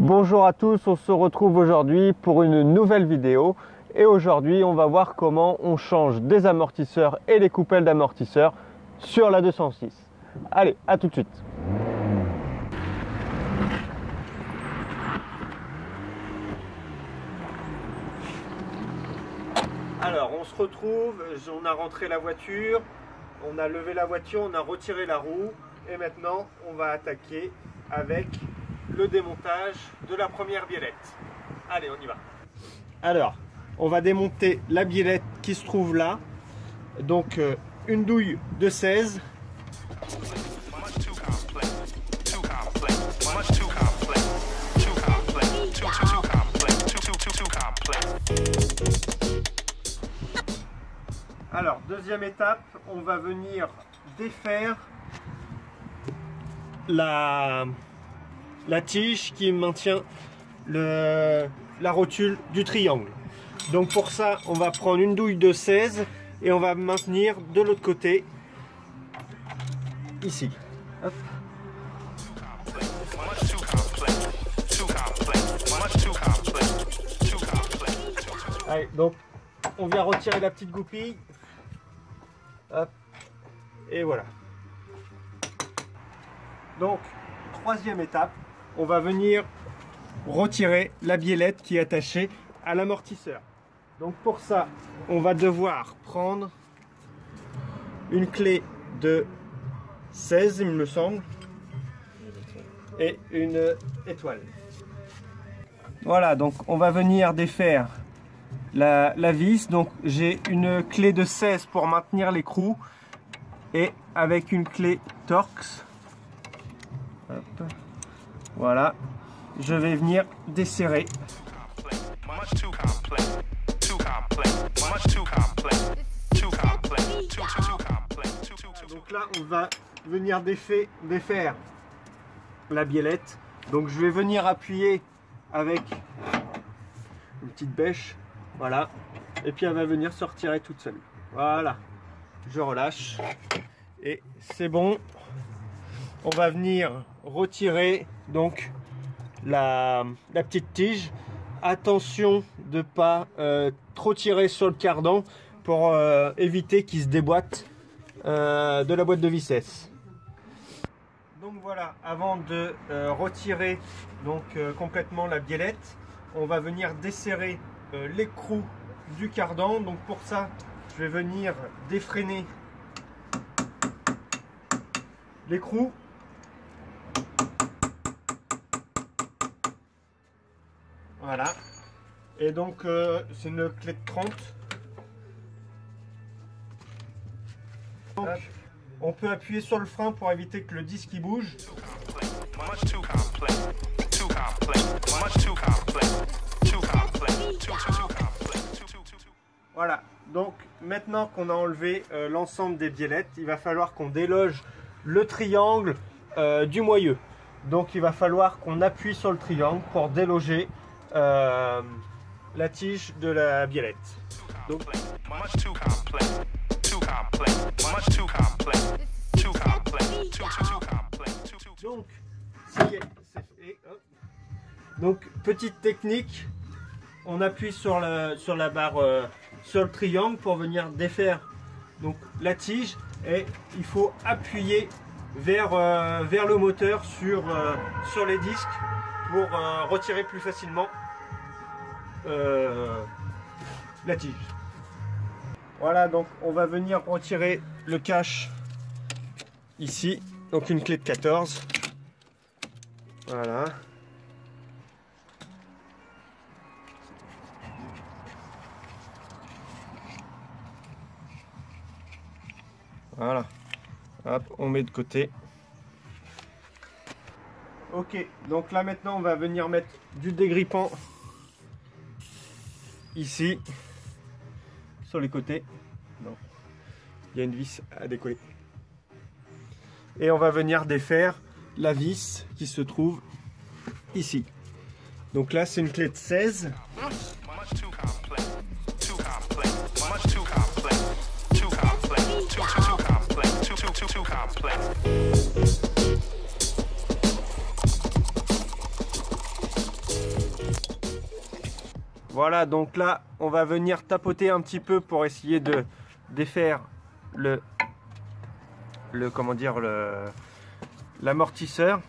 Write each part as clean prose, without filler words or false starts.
Bonjour à tous, on se retrouve aujourd'hui pour une nouvelle vidéo et aujourd'hui on va voir comment on change des amortisseurs et les coupelles d'amortisseurs sur la 206. Allez, à tout de suite. Alors on se retrouve, on a rentré la voiture, on a levé la voiture, on a retiré la roue et maintenant on va attaquer avec le démontage de la première biellette. Allez, on y va. Alors, on va démonter la biellette qui se trouve là. Donc, une douille de 16. Alors, deuxième étape, on va venir défaire la tige qui maintient la rotule du triangle. Donc pour ça, on va prendre une douille de 16 et on va maintenir de l'autre côté, ici. Hop. Allez, donc on vient retirer la petite goupille. Hop. Et voilà. Donc, troisième étape, on va venir retirer la biellette qui est attachée à l'amortisseur. Donc pour ça, on va devoir prendre une clé de 16, il me semble, et une étoile. Voilà, donc on va venir défaire la vis. Donc j'ai une clé de 16 pour maintenir l'écrou et avec une clé Torx. Hop. Voilà, je vais venir desserrer. Donc là, on va venir défaire la biellette. Donc je vais venir appuyer avec une petite bêche, voilà, et puis elle va venir se retirer toute seule. Voilà, je relâche et c'est bon. On va venir retirer donc la petite tige. Attention de ne pas trop tirer sur le cardan pour éviter qu'il se déboîte de la boîte de vitesse. Donc voilà, avant de retirer donc complètement la biellette, on va venir desserrer l'écrou du cardan. Donc pour ça, je vais venir défreiner l'écrou. Voilà, et donc c'est une clé de 30. Donc, on peut appuyer sur le frein pour éviter que le disque il bouge. Voilà, donc maintenant qu'on a enlevé l'ensemble des biellettes, il va falloir qu'on déloge le triangle du moyeu. Donc il va falloir qu'on appuie sur le triangle pour déloger la tige de la biellette. Donc ça y est, c'est fait. Hop. Donc petite technique, on appuie sur la barre, sur le triangle pour venir défaire donc la tige, et il faut appuyer vers le moteur sur les disques pour retirer plus facilement la tige. Voilà, donc on va venir retirer le cache ici, donc une clé de 14. Voilà. Voilà. Hop, on met de côté. Ok, donc là maintenant on va venir mettre du dégrippant ici sur les côtés. Non, il y a une vis à décoller. Et on va venir défaire la vis qui se trouve ici. Donc là c'est une clé de 16. Voilà, donc là, on va venir tapoter un petit peu pour essayer de défaire l'amortisseur.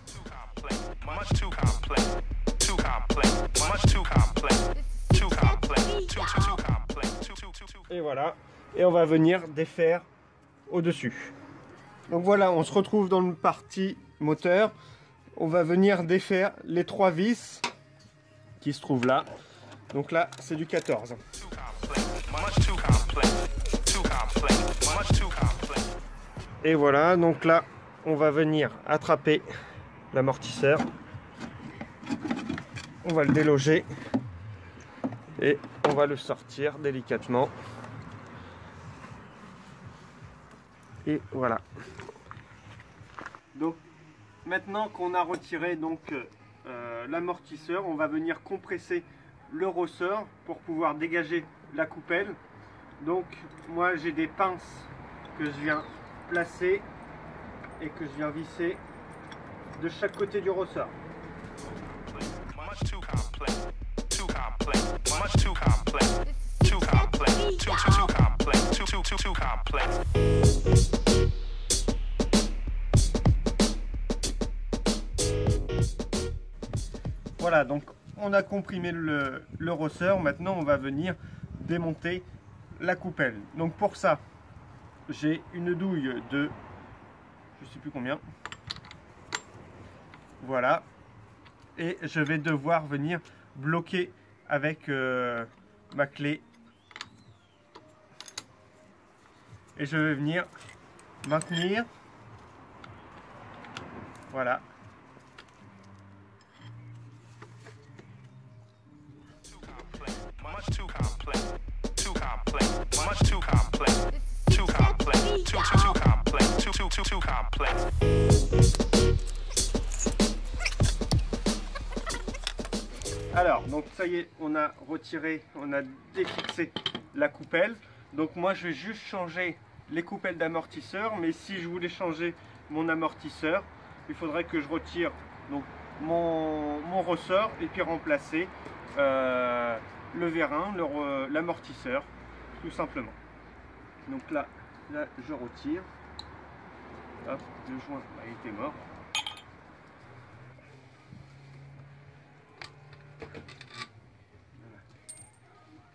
Et voilà, et on va venir défaire au-dessus. Donc voilà, on se retrouve dans le partie moteur. On va venir défaire les 3 vis qui se trouvent là. Donc là, c'est du 14. Et voilà, donc là, on va venir attraper l'amortisseur. On va le déloger et on va le sortir délicatement. Et voilà. Donc maintenant qu'on a retiré donc l'amortisseur, on va venir compresser le ressort pour pouvoir dégager la coupelle. Donc moi j'ai des pinces que je viens placer et que je viens visser de chaque côté du ressort. Voilà, donc on a comprimé le ressort. Maintenant on va venir démonter la coupelle. Donc pour ça, j'ai une douille de je sais plus combien. Voilà. Et je vais devoir venir bloquer avec ma clé. Et je vais venir maintenir. Voilà. Alors, donc ça y est, on a retiré, on a défixé la coupelle. Donc moi, je vais juste changer les coupelles d'amortisseur. Mais si je voulais changer mon amortisseur, il faudrait que je retire donc mon ressort et puis remplacer le vérin, l'amortisseur, tout simplement. Donc là je retire. Hop, le joint il était mort.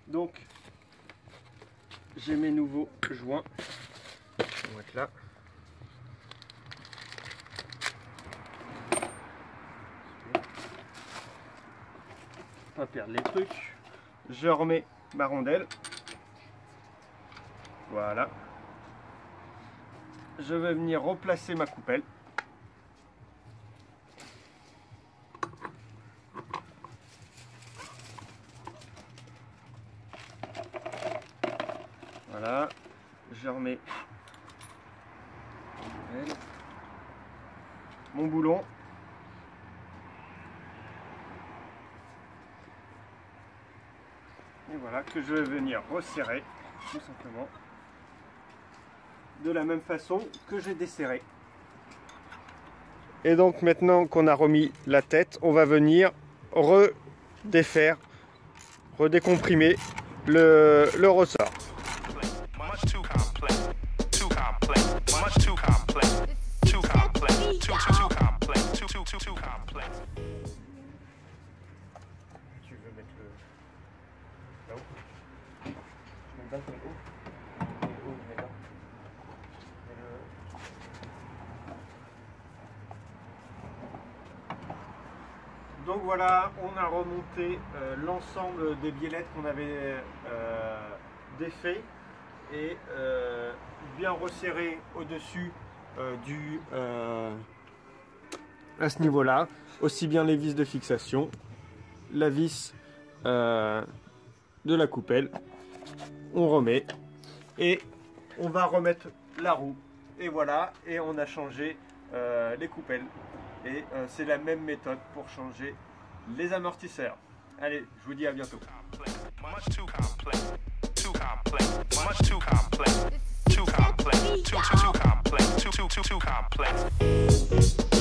Donc j'ai mes nouveaux joints. On va mettre là. Pas perdre les trucs. Je remets ma rondelle. Voilà. Je vais venir replacer ma coupelle. Voilà. Je remets mon boulon. Et voilà, que je vais venir resserrer tout simplement de la même façon que j'ai desserré. Et donc maintenant qu'on a remis la tête, on va venir redéfaire, redécomprimer le ressort. Tu veux mettre là-haut? Je mets dans le haut. Donc voilà, on a remonté l'ensemble des biellettes qu'on avait défait et bien resserré au-dessus à ce niveau-là, aussi bien les vis de fixation, la vis de la coupelle, on remet et on va remettre la roue et voilà, et on a changé les coupelles. Et c'est la même méthode pour changer les amortisseurs. Allez, je vous dis à bientôt. Too complex.